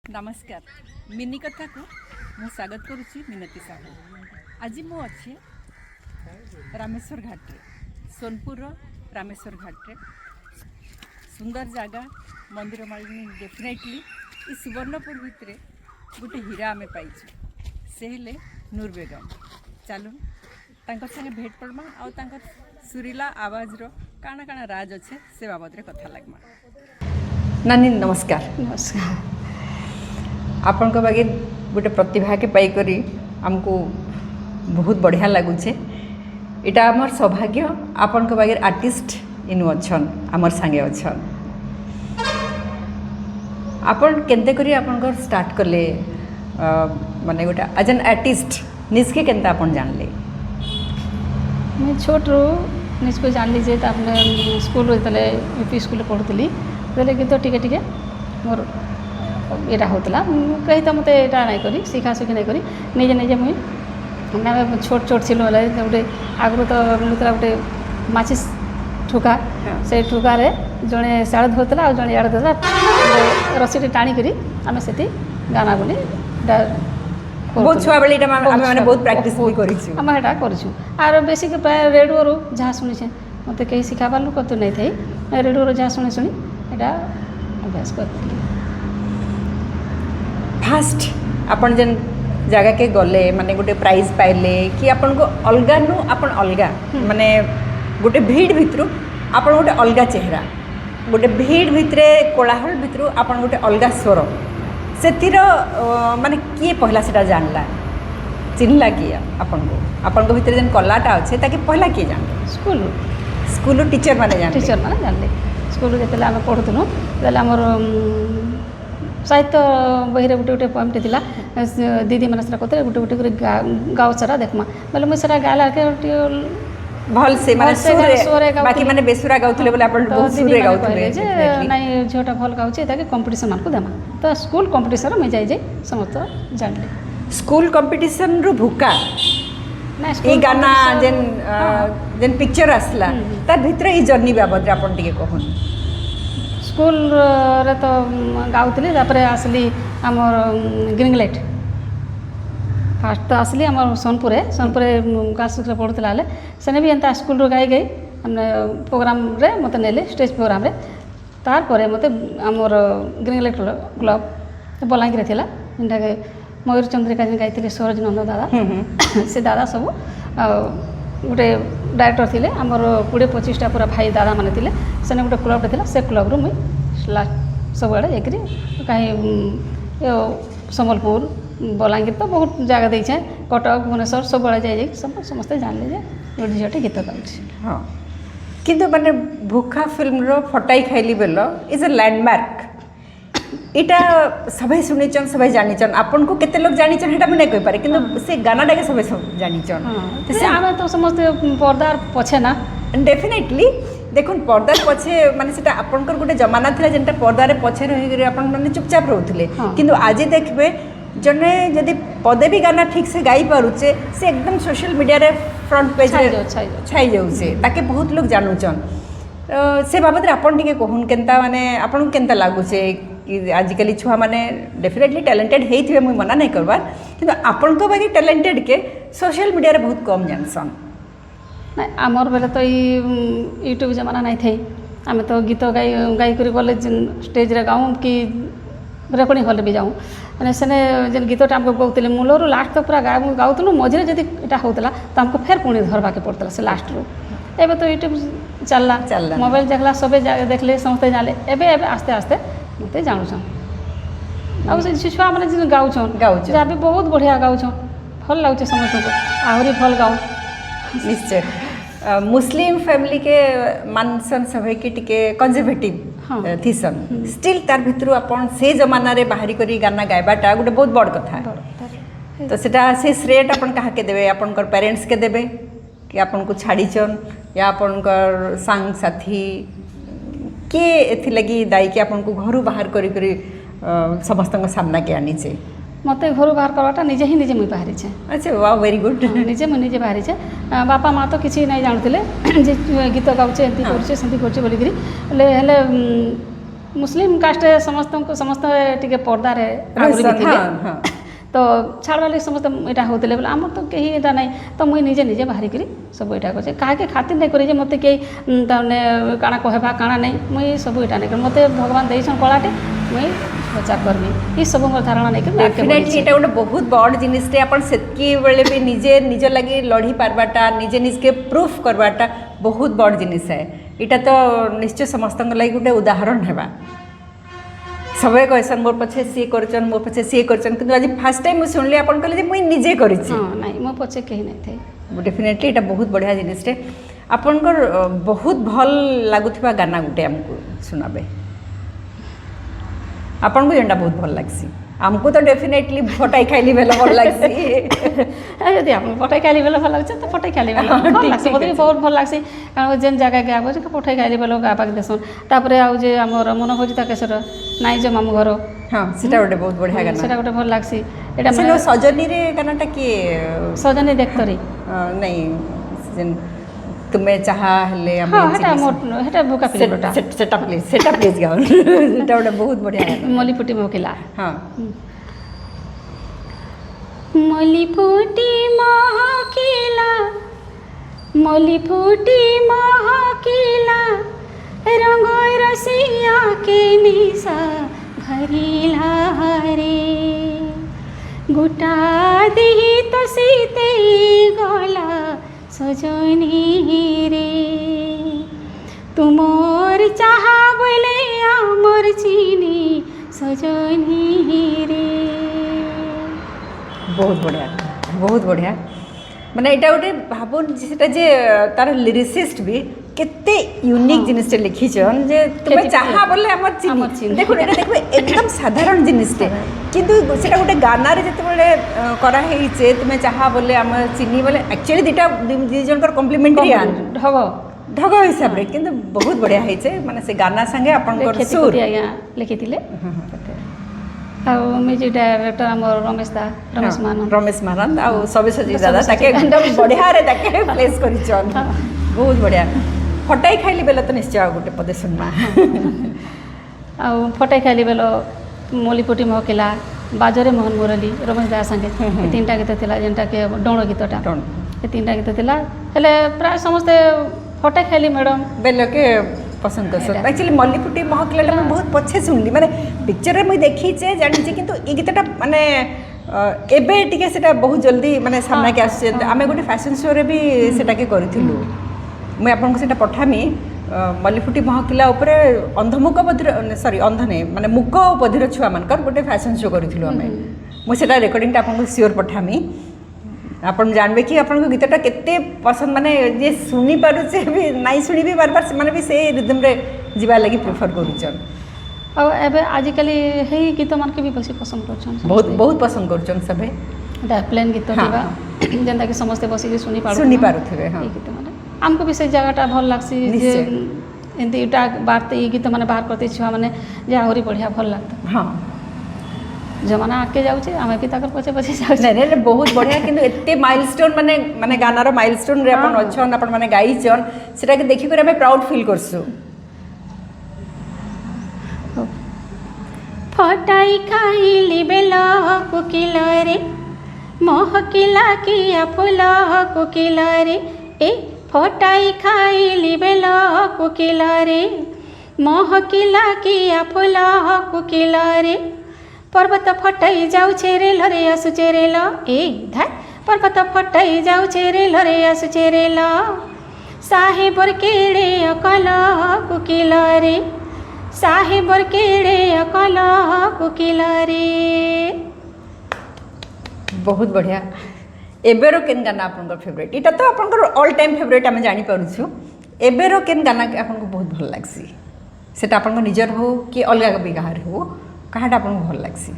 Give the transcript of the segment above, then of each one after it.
नमस्कार मिनी कथा को मु स्वागत करुच्ची मिनती साहू। आज मु अच्छे रामेश्वर घाट रे सोनपुर रामेश्वर घाट रे सुंदर जगह मंदिर मालिनी डेफिनेटली ये सुवर्णपुर भितर गोटे हीरा आमे पाइछु से हेले नूर बेगम। चलू संगे भेट पड़मा और सुरीला आवाज रो काना काना राज अच्छे से बाबद रे कथा लगमा। नानी नमस्कार। नमस्कार। आपण को बागे गोटे प्रतिभा के पाई करी हमको बहुत बढ़िया लगुचे। इटा आमर सौभाग्य आपण को बागे आर्टिस्ट इनु अच्छन आमर संगे अच्छन। आपण केनते करी आपण को स्टार्ट करले माने गोटे एज एन आर्टिस्ट निजके केनता आपण जानले? मैं छोट रो निजको जानली जे तापने स्कूल रो तले यूपी स्कूल पढुतली तले कि तो टिके टिके मोर एटा होतला कही तो मते एटा नहीं करी सीखा सीखी नहीं करी निजे निजे मुई मैं छोट छोट छिलो ले गोटे आगु तो मिलुतला गोटे माचिस ठुका से ठुका रे जने साड़ धरतला और जने याड धरतला रस्सी टाणी करी आमे सेती गाना बोली बहुत छुआ बेले माने बहुत प्रैक्टिस भी करिछु हम एटा करिछु आर बेसिक प्राय रेडियो रो जहाँ सुनी छे मते कहीं सिखाबार लोक तो नहीं थई रेडियो रो जहाँ सुनी सुनी एटा अभ्यास करती। फास्ट अपन जन जगह के गले माने गोटे प्राइज पाइले कि अपन को अलगा नु अपन अलगा माने गोटे भीड़ भितरु अपन गोटे अलगा चेहरा गोटे भीड़ भितरे कोलाहल भितरु अपन गोटे अलगा स्वर सेतिर माने किए पहला सेटा जानला चिन्हला किए अपन को भितरे जन कलाटा अच्छे ताकि पहला किए जानले? स्कूल टीचर माने जानले स्कूल जेतेला हम पढुतनु तेला हमर साहित्य बही रे गोटे गोटे पोएमटे थिला दीदी माने सरा कोते गोटे गोटे गाओ सरा देखमा बोले मुई सरा गाला के भल से माने सुरे बाकी माने बेसुरा गाउथले बोले अपन बहुत सुरे गाउथले जे नाही झोटा भल गाउचे ताकि कंपटीशन मान को देमा तो स्कूल कंपटीशन में जाई समस्त जानले। स्कूल कंपटीशन रो भूका ना ए गाना जेन पिक्चर आसला तार भितर ई जर्नी बाबद अपन टिके कहन। स्कूल रे तो गाउतली तापरे आसली हमर ग्रिंगलेट फास्ट तो आसली हमर सोनपुर गार्ल्स स्कूल पढ़ुतला हले सेने भी एंता स्कूल रो गाई गई हमने प्रोग्राम रे मते नेले स्टेज प्रोग्राम रे तार परे मते हमर ग्रिंगलेट क्लब बलांगी रे थिला इंटा के मयूर चंद्रिका जन गाइथिले सरोज नंद दादा से दादा सब गोटे डायरेक्टर थिले हमर 20-25टा पूरा भाई दादा माने थिले सेने गोटे क्लब थिला से क्लब रो मुई लास्ट सब आड़े एकरी कहीं सम्बलपुर बलांगीर तो बहुत जगह दी कटक भुवनेश्वर सब आड़े जाए समस्ते जानले जे गोटे झीटे गीत गाउछि। हाँ किंतु माने भूखा फिल्म रो फटाई खाइली बेलो इज अ लैंडमार्क इटा सबै सुनिचन सबै जानिचन आपन को केते लोग जानिचन हेटा मैं नहीं कहि पारे किंतु से गाना डाके सबै जानिचन तो से आमे तो समस्त पर्दार पछे ना डेफिनेटली देखुन पर्दार पछे माने सेटा आपनकर गोटे जमाना थिला जेंटा पर्दारे पछे रहि गरे आपन माने चुपचाप रहउथिले किंतु आज देखबे जने यदि पदे भी गाना ठीक से गाई पारुचे से एकदम सोशल मीडिया रे फ्रंट पेज रे छाई जाउछे ताके बहुत लोग जानुचन से बाबद रे आपन टिके कहून केनता माने आपन केनता लागुचे कि आजिकल छुआ माने डेफिनेटली टैलेंटेड हेइथिबे मुई मना नहीं करबार किंतु आपन को बाकी टैलेंटेड के सोशल मीडिया रे बहुत कम जानसन ना आमर बेले तो यूट्यूब जमाना नहीं थे आमे तो गीत गाई करी बोले स्टेज रे गाऊँ कि रेकर्डिंग हॉल भी जाऊँ मैंने सेने जेन गीतटा हमको गाउतले मूलर लास्ट तो पूरा गाउतलु मझे जदि इटा होतला तो हमको फेर पुणी धरबा के पड़तला से लास्ट रो एबे तो यूट्यूब चलला मोबाइल देखला सबे देखले समस्ते जानले एबे आस्ते आस्ते मते जानुछन अब से छुआ माने जे गाउछन जा भी बहुत बढ़िया गाउछन भल लागुचे समस्त को आहुरी भल गाउ निश्चय। मुस्लिम फैमिली के मानसन सभे के टिके कंजर्वेटिव थीसन स्टिल तार भितरु अपन से जमाना रे बाहरी करी गाना गायबाटा गोटे बहुत बड़ कथा तो सेटा से श्रेय अपन कहा के देबे अपन कर पेरेंट्स के देबे कि अपन को छाड़ीचन या अपन कर संग साथी के एथि लगी दाई के अपन को घरु बाहर करी करी समस्त सामना के आनी छे मत घर बाहर करवाटा निजे ही निजे मुई बाहरी छे। अच्छा वाह वेरी गुड निजे मुई निजे बाहरी छे बापा माँ तो किसी नहीं जानते जे गीत गाउचे एंती करछे सेंती करछे बोली करी हेले मुस्लिम कास्ट समस्त टिके पर्दा रे हाँ तो छाड़वा लगे समस्त यहाँ होते बोले आम तो कहीं यहाँ ना तो मुझे निजे निजे बाहर करी सब यहाँ कर कहा खातिर नहीं करी मत कहीं ताने काଣା कहवा काଣା नहीं मुझे सब यहाँ नहीं कर मत भगवान देसन कलाटे मुझे प्रचार करबी ये सब मोर धारणा नहीं कर डेफिनेटली एटा गोटे बहुत बड़ जिनिसटे आपण सेतकी बेले भी निजे निज लगी लड़ी पारबाटा निजे निजके प्रूफ करबाटा बहुत बड़ जिनिस है इटा तो निश्चय समस्त लगी गोटे उदाहरण हेबा सबे कहसन मोर पछे सी करचन मोर पछे सी करचन किंतु आज फर्स्ट टाइम सुनली आपण कहले जे मुई निजे करिछि हां नहीं मो पछे कहीं नहीं थे डेफिनेटली एटा बहुत बढ़िया जिनिसटे आपनकर बहुत भल लागुथिबा गाना गुटे हमको सुनाबे आपन को जेंडा बहुत भल लागसी हमको तो डेफिनेटली फटाई खाइली बेला भल लागसी यदि आपन फटाई खाइली बेला भल लागछ तो फटाई खाइली बेला भल लागछ मते बहुत भल लागसी कारण जेन जगह के आबो जे फटाई खाइली बेला गापाक देसन तापरे आउ जे हमर मन होजी ताकेसर नाइ जे मामू घर हां सेटा गोटे बहुत बढ़िया गाना सेटा गोटे भल लागसी एटा से सजनी रे गानाटा के सजनी देखतरी नहीं जेन तुम्हें चाहा हले हम हां हेटा बुका फिल्मटा सेटा प्लीज गाओ सेटा गोटे बहुत बढ़िया गाना मलीपुटी मोकिला हां मलीपुटी मोकिला मलीपुटी मोकिला रंग रसिया के निशा भरिला रे गुटा देही तो सीते गला सजनी रे तुमोर चाहा बोले आमर चीनी सजनी रे बहुत बढ़िया माने एटा गोटे भाबुन सेटा जे तार लिरिसिस्ट भी केते यूनिक जिनिसटे लिखिछन जे तुमे चाहा बोले हमर चिनी देखो एटा देखो एकदम साधारण जिनिसटे किंतु सेटा गोटे गाना रे जते बोले करा हेइचे तुमे चाहा बोले हमर चिनी बोले एक्चुअली दिटा दि जनकर कॉम्प्लीमेंटरी आन ढग हिसाब रे किंतु बहुत बढ़िया हेइचे माने से गाना संगे आपन कर सुर लिखितिले आ म्यूजिक डायरेक्टर हमर रमेश मानंद आ सबेसजी दादा ताके एकदम बढ़िया रे ताके प्लेस करिछन बहुत बढ़िया फटाई खाइली बेला तो निश्चय गोटे पदे सुनमा आ फटाई खाइली बेलो मलीपुटी महकिला बाजरे मोहन मुरली रमेश दादा संगे तीनटा गीत थिला जेनटा के डोण गीतटा ए तीनटा गीत थिला हेले प्राय समस्ते फटाई खाइली मैडम बेलो के पसंद कर एक्चुअली मल्लीफुटी महकिला मैं बहुत पछे सुनली माने पिक्चर रे मैं देखी छे जानि छे किंतु ई गीतटा माने एबे टिके सेटा बहुत जल्दी माने सामना के आसे आमे गोटे फैशन शो रे भी सेटा के करिथिलु मैं आपन को सेटा पठामी मल्लीफुटी महकिला ऊपर अंधमुख बधिर सॉरी अंध ने माने मुख बधिर छुआ मानकर गोटे फैशन शो करिथिलु आमे मु सेटा रिकॉर्डिंग टा आपन को श्योर पठामी आपन जानबे कि आपन को गीतटा केते पसंद माने जे सुनी पारु से भी नाइ सुनी भी बार बार से माने भी से रिदम रे जीवा लागि प्रेफर करूछन आ एबे आजिकली हे गीत मान के भी बसी पसंद करछन बहुत पसंद करछन सबे दा प्लेन गीत थिबा जेंदा कि समस्त बसी के सुनी पारुथिबे हां गीत माने हमको भी से जगहटा भल लागसी जे एंती इटा बात ई गीत माने बाहर करते छुआ माने जे आहुरी बढ़िया भल लागत हां जमाना आके जाउछे आमे भी ताकर पछे पछे जाउछे नहीं बहुत बढ़िया किंतु एते माइलस्टोन माने गानार माइलस्टोन रे अपन अछन अपन माने गाइछन सेटा के देखि करे हमें प्राउड फील करसु फटाई खाइली बेला कोकिला रे महकिला किया फुला कोकिला रे ए फटाई खाइली बेला कोकिला रे महकिला किया फुला कोकिला रे पर्वत फटाई जाउछे रे लरे आसुछे रे ल ए धा पर्वत फटाई जाउछे रे लरे आसुछे रे ल साहेबर केड़े अकल कोकिला रे साहेबर केड़े अकल कोकिला रे बहुत बढ़िया एबेरो केन गाना आपनकर फेवरेट इटा तो आपनकर ऑल टाइम फेवरेट हम जानि पारुछु एबेरो केन गाना आपनको बहुत भल लागसी सेटा आपनको निजर हो कि अलगा भी गाहर हो कहाटा आपनको भल लागसी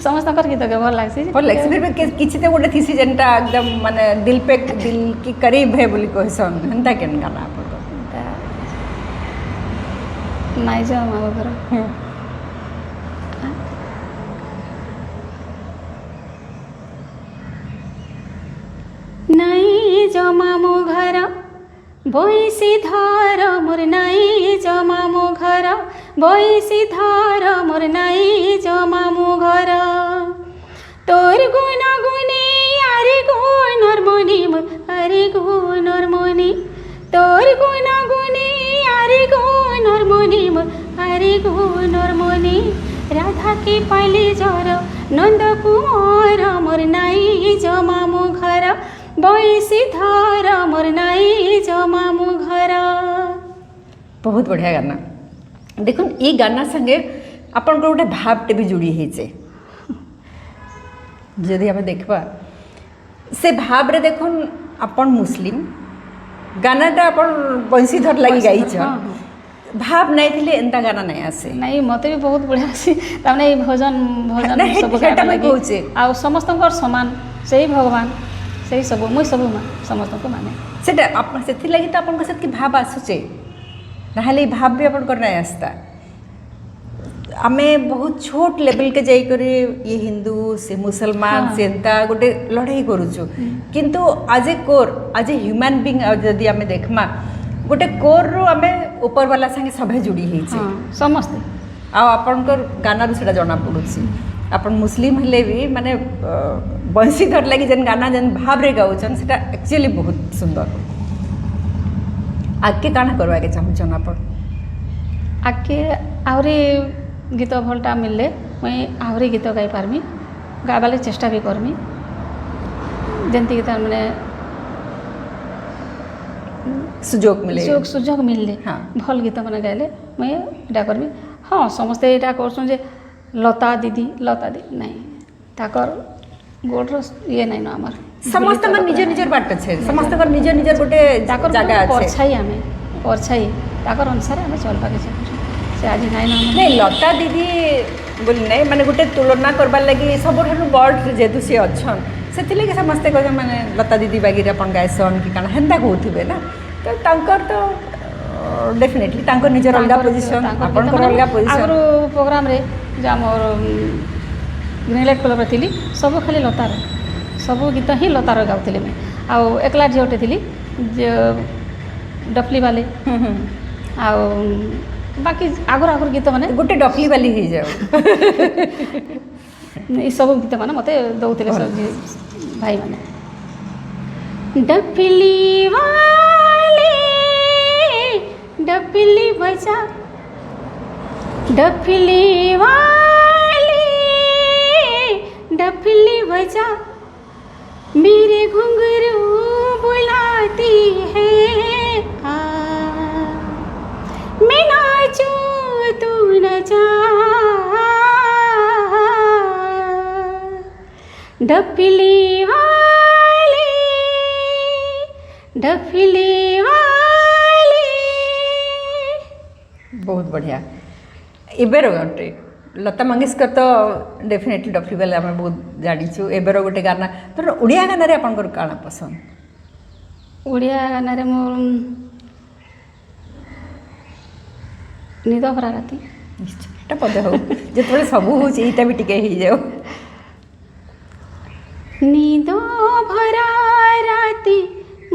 समस्त कर गीत के भल लागसी फिर भी किछि ते गोटे थिसी जेनटा एकदम माने दिल की करीब है बोली कहसन हंता केन गाना आपनको नाइ जा मागर नाइ जो मामू घर বইসি ধর মোর নাই জমামু ঘর বইসি ধর মোর নাই জমামু ঘর তোর গুণ গুণে আরে গুণর মনি আরে গুণর মনি তোর গুণ গুণে আরে গুণর মনি আরে গুণর মনি রাধাকে পাইলে জর নন্দ কুমার মোর নাই জমামু ঘর বইসি ধর মোর নাই জমামু ঘর। बहुत बढ़िया गाना देखुन ये गाना संगे आपण गोटे भावटे भी जोड़ी होचे जदि आम देखा से भाव रे देखुन आपण मुस्लिम गानाटा आपण बंशीधर लगी गाइछ भाव नहीं थिले एंता गाना नहीं आसे नहीं मते भी बहुत बढ़िया आसी तामने ई भजन भजन नहीं, सब हेटा गाना मैं लगी कहूचे। आ समस्तंकर समान सही भगवान सही सब मुई सब समस्त को माने सेटा आपण सेथि लगी तो आपण के साथ की भाव आसुचे नहले भाव भी आपण करना आस्ता आमे बहुत छोट लेवल के जाई करे ये हिंदू से मुसलमान हाँ। से एंता गोटे लड़ाई करूछु किंतु आज ए कोर आज ए ह्यूमन बीइंग जदि आमे देखमा गोटे कोर रो आमे ऊपर वाला संगे सभे जुड़ी हेछि हाँ समस्त आ आपनकर गाना रू सेटा जଣା पड़ुछि आपण मुस्लिम हले भी माने बंशीधर लगी जन गाना जन भाव रे गाउछन सेटा एक्चुअली बहुत सुंदर आगे काना करवा के चाहछन आपण आके आवरे गीत भलटा मिलले मुई आवरे गीत गाई पारमी गाबाले चेष्टा भी करमी जेंति गीत माने सुजोग मिले सुजोग मिलले हाँ। भल गीत मैंने गाइले मुई इटा करमी हाँ समस्ते इटा करछन जे लता दीदी नहीं ताकर गोडर ये नहीं न हमर समस्त मन निज निजर बाट छे समस्त कर निज निजर गोटे ताकर जगह আছে परछाई हमें परछाई ताकर अनुसार हमें चलबा के चाहू से आज नहीं न नहीं लता दीदी बोली नहीं माने गोटे तुलना करबार लगी सब बड़ जेतु सी अच्छन से लगे समस्ते कह माने लता दीदी बागी अपन गायसन कि काना हेंता कहउथिबे ना तो तांकर तो डेफिनेटली तांकर निजर अलगा पोजीशन आपनकर अलगा पोजीशन आगरो प्रोग्राम रे जे हमर ग्रीनलाइट क्लब रे थिली सब खाली लतार सब गीत ही लतार गाउथिले मैं आ एकला झियोटे थिली जे डफली वाले आ बाकी आगर गीत माने गोटे डफली वाली ही जाओ ये सब गीत माने मते दउथिले सब भाई माने डफली वाले डफली बजा डफली वाले डफली बजा मेरे घुंघरू बुलाती है आ मैं नाचूं तू नचा डफली वाले डफली वाले बहुत बढ़िया एबेर गोटे लता मंगेशकर तो डेफिनेटली डफली वाले आम बहुत जानीचु एबेर गोटे गाना तो ओडिया गाना रे आपनकर काना पसंद ओडिया गाना रे मोर निद भरा राती निश्चय पद हो जो सब हो भी टिके ही जाओ निद भरा राती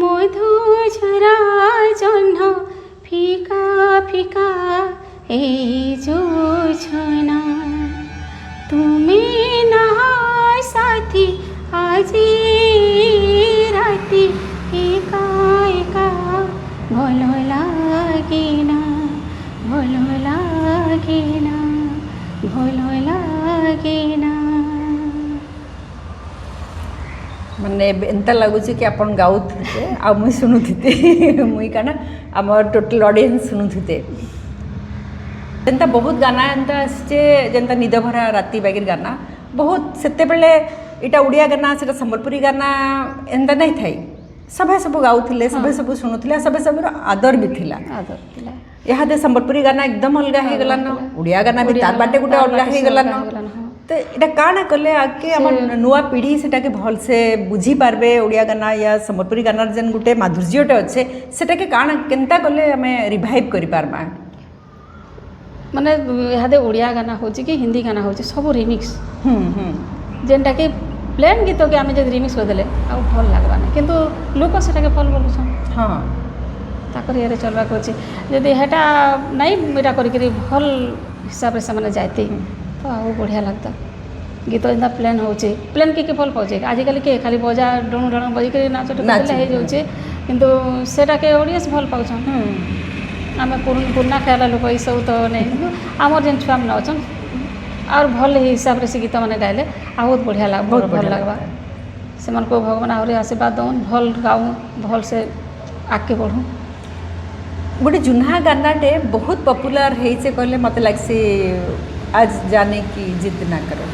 मधु झरा जह्न फिका फिका ए जो छना तुम्हें ना साथी आजी राती एका एका भलो लागे ना भलो लागे ना भलो लागे ना माने एंता लगुच कि आपन गाउथे आ मुई सुनुथिते मुई काना आमर टोटल ऑडियंस सुनुथिते एंता बहुत गाना एंता आसचे जेंता निद भरा राती बागिर गाना बहुत सेते बेले इटा उड़िया गाना सेटा संबलपुरी गाना एंता नहीं थाई सभे सब गाउथिले सभे सब सुनुथिले सभे सब आदर भी थिला आदर थिला यहाँ दे संबलपुरी गाना एकदम अलग हो गला न उड़िया गाना भी तार बाटे गोटे अलग हो गला न तो इटा काना कले आके हमर नुआ पीढ़ी सेटा के भल से बुझी पारबे उड़िया गाना या संबलपुरी गाना जेन गोटे माधुर्यटे अच्छे सेटा के काना केनता कले हमें रिवाइव करि पारबा माने इहादे ओडिया गाना होची कि हिंदी गाना होची सब रिमिक्स जेनटा कि प्लेन गीत के आमे जे रिमिक्स कर देले आ भल लागबा नै किंतु लोक सेटा के भल बोलुछन हाँ ତାଙ୍କର ଇଏରେ ଚଲବାକେ ଅଛି ଯଦି ହେଟା ନାଇଁ ଏଇଟା କରିକିରି ଭଲ୍ ହିସାବରେ ସେମାନେ ଯାଏତେ ତ ଆଉ ବଢ଼ିଆ ଲାଗତା ଗୀତ ଯେନ୍ତା ପ୍ଲେନ୍ ହେଉଛି ପ୍ଲେନ୍ କିଏ ଭଲ୍ ପାଉଛେ ଆଜିକାଲି କିଏ ଖାଲି ବଜା ଡଣୁ ଡଣ ବଜିକିରି ନାଚ ଦେଲେ ହେଇଯାଉଛେ କିନ୍ତୁ ସେଟାକେ ଅଡ଼ିଏନ୍ସ ଭଲ୍ ପାଉଛନ୍ ଆମେ ପୁରୁଣା ଖେଳ ଲୋକ ଏସବୁ ତ ନାଇଁ କିନ୍ତୁ ଆମର ଯେନ୍ ଛୁଆମାନେ ଅଛନ୍ ଆହୁରି ଭଲ୍ ହିସାବରେ ସେ ଗୀତମାନେ ଗାଇଲେ ଆଉ ବହୁତ ବଢ଼ିଆ ବହୁତ ଭଲ୍ ଲାଗ୍ବା ସେମାନଙ୍କୁ ଭଗବାନ ଆହୁରି ଆଶୀର୍ବାଦ ଦଉନ୍ ଭଲ୍ ଗାଉନ୍ ଭଲ୍ସେ ଆଗ୍କେ ବଢ଼ୁଁ गोटे जुन्हा गानाटे बहुत पॉपुलर होइसे कहले मत लागसी आज जाने की जिद ना करो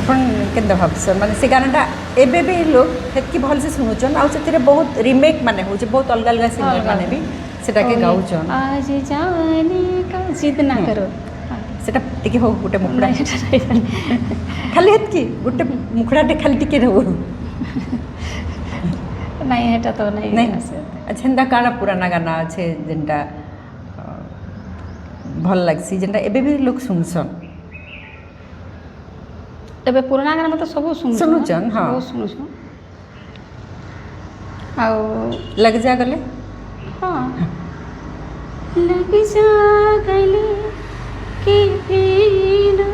अपन केंद्र भावसर माने से गानाटा एबे भी लोग हेतकी भल से सुनुचन आ सेतिरे बहुत रीमेक माने होचे बहुत अलग अलग सिंगर माने भी सेटा के गाउचन आज जाने का जिद ना करो सेटा टिके हो गोटे मुखड़ा खाली हेतकी गोटे मुखड़ाटे खाली टिके रहू नहीं हेटा तो नहीं अच्छा एंता काना पुराना गाना अच्छे जेनटा भल लागसी जेनटा एबे भी लोग सुनसन एबे पुराना गाना मतलब सब सुनुचन हाँ बहुत सुनुछन आउ लग जा गले हाँ लग जा गले कि बिना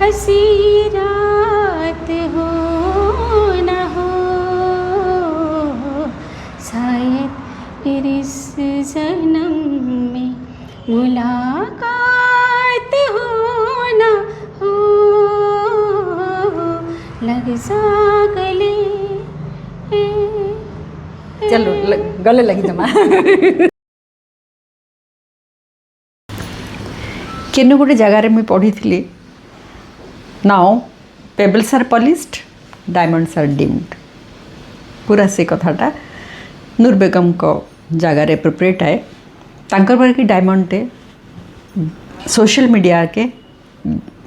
हंसी रात हो ना हो शायद फिर इस जन्म में मुलाकात हो ना हो लग जा गले चलो गले लगी जमा केन गोटे जगार मुझे पढ़ी थी now pebbles are polished diamonds are dimmed पूरा से कथाटा नूर बेगम को जगार एप्रोप्रिएट है तांकर पर कि डायमंडे सोशल मीडिया के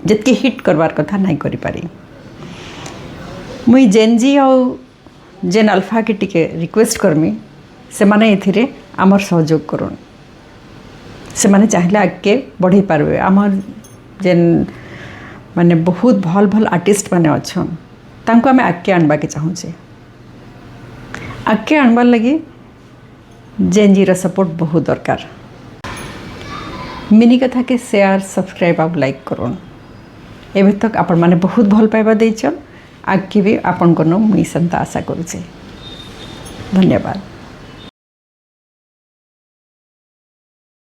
जितके हिट करवार कथा नहीं करि पारी मुई जेनजी और जेन अल्फा के टिके रिक्वेस्ट करमी से माने एथिरे आमर सहयोग करूँ से माने चाहले आगे बढ़ी पारबे आमर जेन माने बहुत भल भल आर्टिस्ट माने अच्छन तांको आमे आगे आनबा के चाहूचे आगे आनबार लगी जेनजीर सपोर्ट बहुत दरकार मिनी कथा के शेयर सब्सक्राइब और लाइक करूँ एबे तक आपण माने बहुत भल पाइबा देइछन आगे भी आपण को मुई संता आशा करुचे धन्यवाद।